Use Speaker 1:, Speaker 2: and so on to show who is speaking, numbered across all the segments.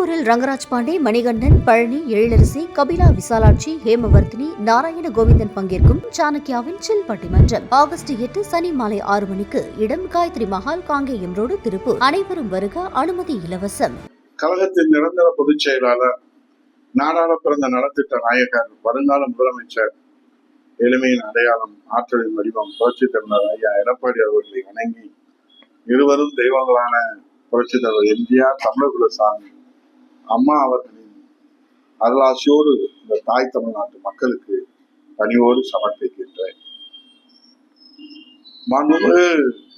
Speaker 1: திருப்பூரில் ரங்கராஜ் பாண்டே, மணிகண்டன், பழனி, எழிலரசி, கபிலா விசாலாட்சி, ஹேமவர்த்தினி, நாராயண கோவிந்தன் பங்கேற்கும் சாணக்கியாவின் சில் பட்டிமன்றம் ஆகஸ்ட் 8 சனி மாலை 6 மணிக்கு. இடம் காயத்ரி மஹால், காங்கேயம் ரோடு, திருப்பூர். அனைவரும் வருக. அனுமதி இலவசம்.
Speaker 2: கழகத்தின் நிரந்தர பொதுச் செயலாளர், நாடாள பிறந்த நலத்திட்ட நாயகர், வருங்கால முதலமைச்சர், எளிமையின் அடையாளம், ஆற்றலின் வடிவம், புரட்சித் தலைவர் ஐயா எடப்பாடி அவர்களை வணங்கி, இருவரும் தெய்வங்களான புரட்சித் தலைவர் எம்ஜிஆர், தமிழகுல சாமி அம்மா அவர்களின் அருளாசியோடு இந்த தாய் தமிழ்நாட்டு மக்களுக்கு பணிவோடு சமர்ப்பிக்கின்றேன். மாண்புமிகு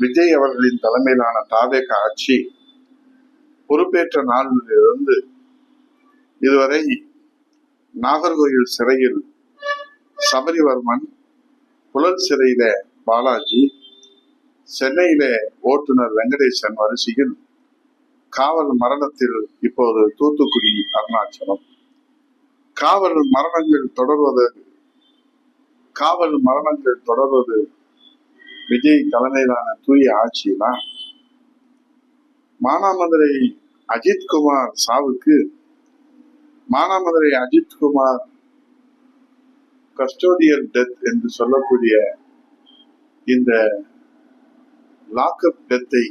Speaker 2: விஜய் அவர்களின் தலைமையிலான தாவேக ஆட்சி பொறுப்பேற்ற நாளிலிருந்து இதுவரை நாகர்கோயில் சிறையில் சபரிவர்மன், புழல் சிறையில பாலாஜி, சென்னையில ஓட்டுநர் வெங்கடேசன் வரிசையில் காவல் மரணத்தில் இப்போது தூத்துக்குடி அருணாச்சலம். காவல் மரணங்கள் தொடர்வது விஜய் தலைமையிலான தூய ஆட்சிதான். மானாமதுரை அஜித்குமார் சாவுக்கு மானாமதுரை அஜித்குமார் கஸ்டோடியல் டெத் என்று சொல்லக்கூடிய இந்த லாக்அப் டெத்தை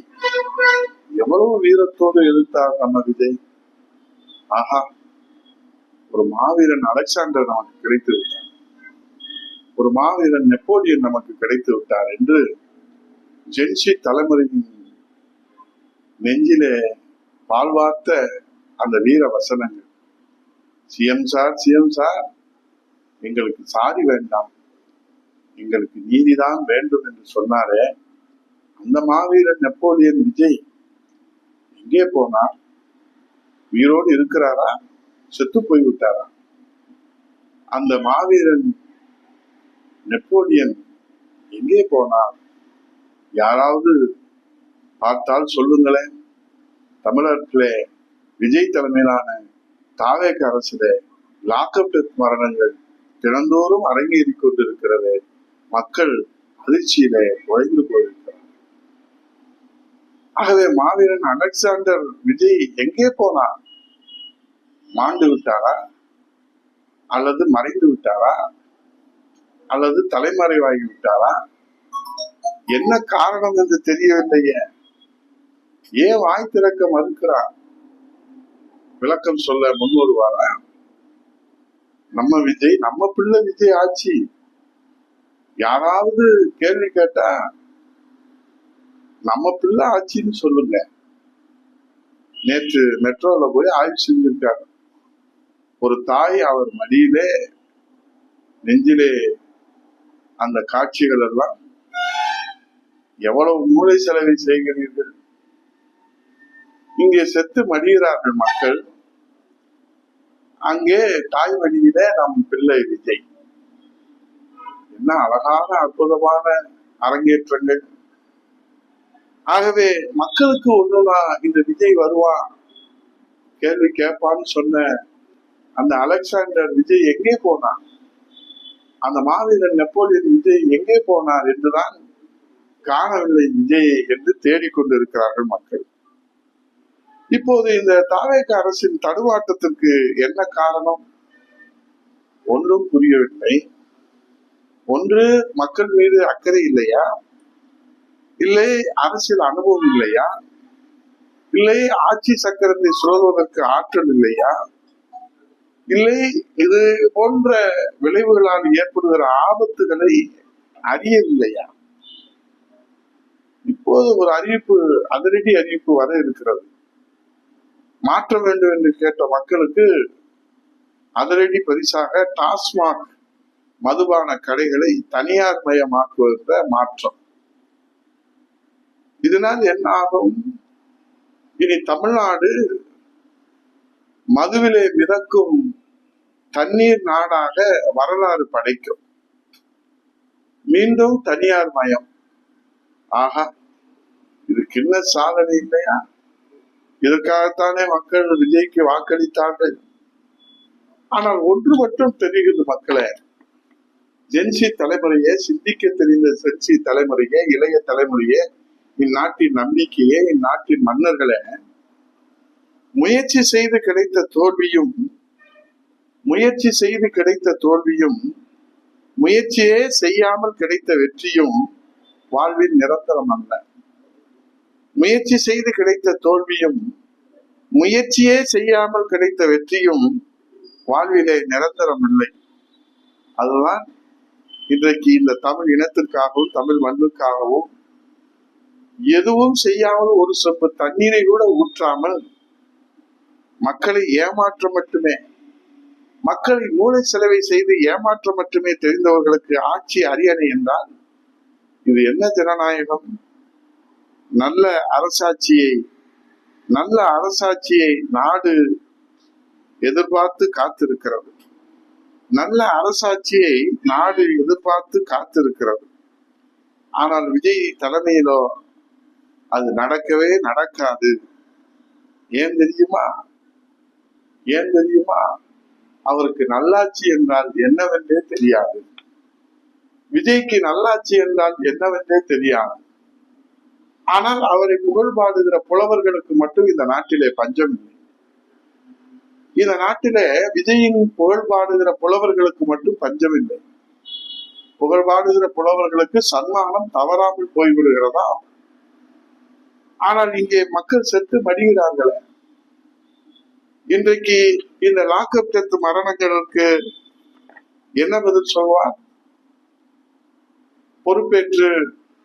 Speaker 2: எவ்வளவு வீரத்தோடு எதிர்த்தார் நம்ம விஜய். ஆஹா, ஒரு மாவீரன் அலெக்சாண்டர் நமக்கு கிடைத்து விட்டார், ஒரு மாவீரன் நெப்போலியன் நமக்கு கிடைத்து விட்டார் என்று ஜென்சி தலைமுறையின் நெஞ்சிலே வாழ்வார்த்த அந்த வீர வசனங்கள். சிஎம் சார், எங்களுக்கு சாரி வேண்டாம், எங்களுக்கு நீதிதான் வேண்டும் என்று சொன்னாரே, அந்த மாவீரன் நெப்போலியன் விஜய் எங்கே போனார்? உயிரோடு இருக்கிறாரா, செத்து போய்விட்டாரா? அந்த மாவீரன் நெப்போலியன் எங்கே போனார்? யாராவது பார்த்தால் சொல்லுங்களேன். தமிழகத்திலே விஜய் தலைமையிலான தாவேக அரசிலே லாக்அப் டெத் மரணங்கள் தினந்தோறும் அரங்கேறி கொண்டிருக்கிறது. மக்கள் அதிர்ச்சியிலே உழைந்து போயிருக்கிறார். ஆகவே மாவீரன் அலெக்சாண்டர் விஜய் எங்கே போனார்? மாண்டு விட்டாரா, அல்லது மறைந்து விட்டாரா, அல்லது தலைமறைவாகி விட்டாரா? என்ன காரணம் என்று தெரியவில்லையே. ஏன் வாய் திறக்க மறுக்கிறார்? விளக்கம் சொல்ல முன்வருவாரா? நம்ம விஜய், நம்ம பிள்ளை விஜய் ஆட்சி. யாராவது கேள்வி கேட்டா நம்ம பிள்ளை ஆட்சின்னு சொல்லுங்க. நேற்று மெட்ரோல போய் ஆய்வு செஞ்சிருக்காங்க. ஒரு தாய் அவர் மடியிலே நெஞ்சிலே அந்த காட்சிகள் எல்லாம் எவ்வளவு மூளை செலவை செய்கிறீர்கள். இங்கே செத்து மடிகிறார்கள் மக்கள், அங்கே தாய் மடியிலே நம் பிள்ளை விஜய். என்ன அழகான அற்புதமான அரங்கேற்றங்கள். ஆகவே மக்களுக்கு ஒண்ணுனா இந்த விஜய் வருவான், கேள்வி கேட்பான்னு சொன்ன அந்த அலெக்சாண்டர் விஜய் எங்கே போனார்? அந்த மாவீரன் நெப்போலியன் விஜய் எங்கே போனார் என்றுதான் காணவில்லை விஜய் என்று தேடிக்கொண்டிருக்கிறார்கள் மக்கள். இப்போது இந்த தாவேக அரசின் தடுமாற்றத்திற்கு என்ன காரணம்? ஒன்றும் புரியவில்லை. ஒன்று, மக்கள் மீது அக்கறை இல்லையா, இல்லை அரசியல் அனுபவம் இல்லையா, இல்லை ஆட்சி சக்கரத்தை சுழல்வதற்கு ஆற்றல் இல்லையா, இல்லை இது போன்ற விளைவுகளால் ஏற்படுகிற ஆபத்துகளை அறியவில்லையா? இப்போது ஒரு அறிவிப்பு, அதிரடி அறிவிப்பு வர இருக்கிறது. மாற்ற வேண்டும் என்று கேட்ட மக்களுக்கு அதிரடி பரிசாக டாஸ்மாக் மதுபான கடைகளை தனியார் மயமாக்குவத மாற்றம். இதனால் என்ன ஆகும்? இனி தமிழ்நாடு மதுவிலே மிதக்கும் தண்ணீர் நாடாக வரலாறு படைக்கும். மீண்டும் தனியார் மயம். ஆஹா, இதுக்கு என்ன சாதனை இல்லையா? இதற்காகத்தானே மக்கள் விஜய்க்கு வாக்களித்தார்கள். ஆனால் ஒன்று மட்டும் தெரிகிறது மக்களே, ஜென்சி தலைமுறையே, சிந்திக்க தெரிந்த சென்சி தலைமுறையே, இளைய தலைமுறையே, இந்நாட்டின் நம்பிக்கையே, இந்நாட்டின் மன்னர்களே, முயற்சி செய்து கிடைத்த தோல்வியும் முயற்சியே செய்யாமல் கிடைத்த வெற்றியும் வாழ்வில் நிரந்தரம் அல்ல. முயற்சி செய்து கிடைத்த தோல்வியும் முயற்சியே செய்யாமல் கிடைத்த வெற்றியும் வாழ்விலே நிரந்தரம் இல்லை. அதுதான் இன்றைக்கு இந்த தமிழ் இனத்திற்காகவும் தமிழ் மண்ணுக்காகவும் எதுவும் செய்யாமல் ஒரு சொப்பு தண்ணீரை கூட ஊற்றாமல் மக்களை ஏமாற்ற மட்டுமே, மக்களை மூளை செலவை செய்து ஏமாற்ற மட்டுமே தெரிந்தவர்களுக்கு ஆட்சி அரியணை என்றால் இது என்ன ஜனநாயகம்? நல்ல அரசாட்சியை நாடு எதிர்பார்த்து காத்திருக்கிறது. நல்ல அரசாட்சியை நாடு எதிர்பார்த்து காத்திருக்கிறது. ஆனால் விஜய் தலைமையிலோ அது நடக்கவே நடக்காது. ஏன் தெரியுமா? அவருக்கு நல்லாட்சி என்றால் என்னவென்றே தெரியாது. விஜய்க்கு நல்லாட்சி என்றால் என்னவென்றே தெரியாது. ஆனால் அவரை புகழ்பாடுகிற புலவர்களுக்கு மட்டும் இந்த நாட்டிலே பஞ்சம் இல்லை. இந்த நாட்டிலே விஜயின் புகழ்பாடுகிற புலவர்களுக்கு மட்டும் பஞ்சம் இல்லை. புகழ்பாடுகிற புலவர்களுக்கு சன்மானம் தவறாமல் போய்விடுகிறதா? ஆனால் இங்கே மக்கள் செத்து மடிகிறார்களே. இன்றைக்கு இந்த லாக்அப் டெத் மரணங்களுக்கு என்ன பதில் சொல்வார்? பொறுப்பேற்று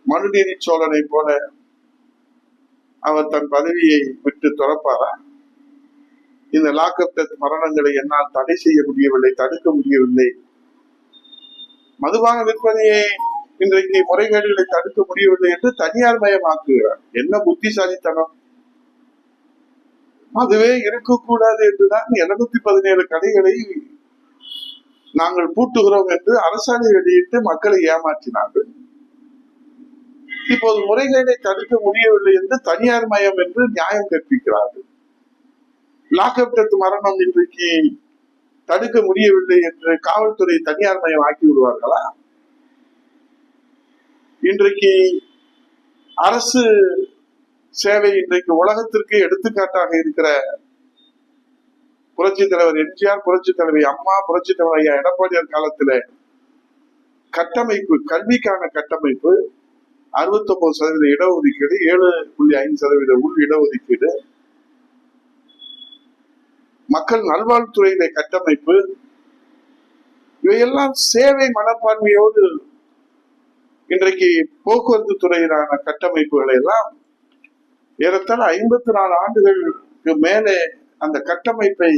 Speaker 2: மனுநீதி சோழனை போல அவர் தன் பதவியை விட்டு துறப்பாரா? இந்த லாக்அப் டெத் மரணங்களை என்னால் தடை செய்ய முடியவில்லை, தடுக்க முடியவில்லை. மதுபான விற்பனையை இன்றைக்கு முறைகேடுகளை தடுக்க முடியவில்லை என்று தனியார் மயமாக்குகிறார். என்ன புத்திசாலித்தனம்! அதுவே இருக்கக்கூடாது என்றுதான் 217 கடைகளை நாங்கள் பூட்டுகிறோம் என்று அரசாணை வெளியிட்டு மக்களை ஏமாற்றினார்கள். இப்போது முறைகேடை தடுக்க முடியவில்லை என்று தனியார் மயம் என்று நியாயம் கற்பிக்கிறார்கள். லாக்அப் டெத் மரணம் இன்றைக்கு தடுக்க முடியவில்லை என்று காவல்துறை தனியார் மயம் ஆக்கி விடுவார்களா? இன்றைக்கு அரசு சேவை இன்றைக்கு உலகத்திற்கு எடுத்துக்காட்டாக இருக்கிற புரட்சி தலைவர் எம்ஜிஆர், புரட்சி தலைவி அம்மா, புரட்சி தலைவர் ஐயா எடப்பாடியார் காலத்துல கட்டமைப்பு, கல்விக்கான கட்டமைப்பு 69% இடஒதுக்கீடு, 7.5% உள் இடஒதுக்கீடு, மக்கள் நல்வாழ்வுத்துறையில கட்டமைப்பு, இவையெல்லாம் சேவை மனப்பான்மையோடு இன்றைக்கு போக்குவரத்து துறையிலான கட்டமைப்புகளை எல்லாம் ஏறத்தாழ 54 ஆண்டுகளுக்கு மேலே அந்த கட்டமைப்பை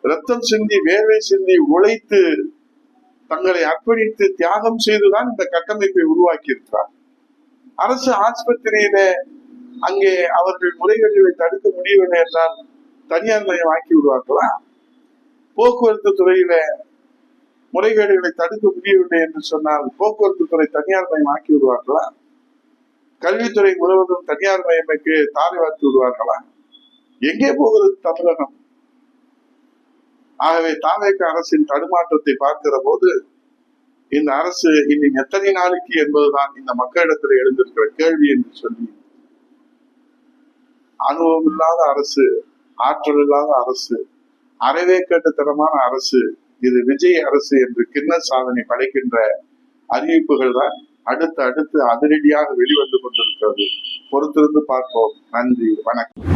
Speaker 2: ரத்தம் சிந்தி, வேர்வை சிந்தி, உழைத்து, தங்களை அர்ப்பணித்து, தியாகம் செய்துதான் இந்த கட்டமைப்பை உருவாக்கி இருக்கிறார். அரசு ஆஸ்பத்திரியில அங்கே அவர்கள் முறைகேடுகளை தடுக்க முடியவில்லை என்றால் தனியார் மயம் ஆக்கி விடுவார்களா? போக்குவரத்து துறையில முறைகேடுகளை தடுக்க முடியவில்லை என்று சொன்னால் போக்குவரத்து துறை தனியார் மயம் ஆக்கி விடுவார்களா? கல்வித்துறை முழுவதும் தனியார் மயமைக்கு தாரை வார்த்து விடுவார்களா? எங்கே போகிறது தமிழகம்? ஆகவே தாவேக அரசின் தடுமாற்றத்தை பார்க்கிற போது இந்த அரசு இன்னும் எத்தனை நாளைக்கு என்பதுதான் இந்த மக்களிடத்தில் எழுந்திருக்கிற கேள்வி என்று சொல்லி, அனுபவம் இல்லாத அரசு, ஆற்றல் இல்லாத அரசு, அறவே கேட்டுத்தனமான அரசு, இது விஜய் அரசு என்று கிண்ண சாதனை படைக்கின்ற அறிவிப்புகள் தான் அடுத்து அதிரடியாக வெளிவந்து கொண்டிருக்கிறது. பொறுத்திருந்து பார்ப்போம். நன்றி, வணக்கம்.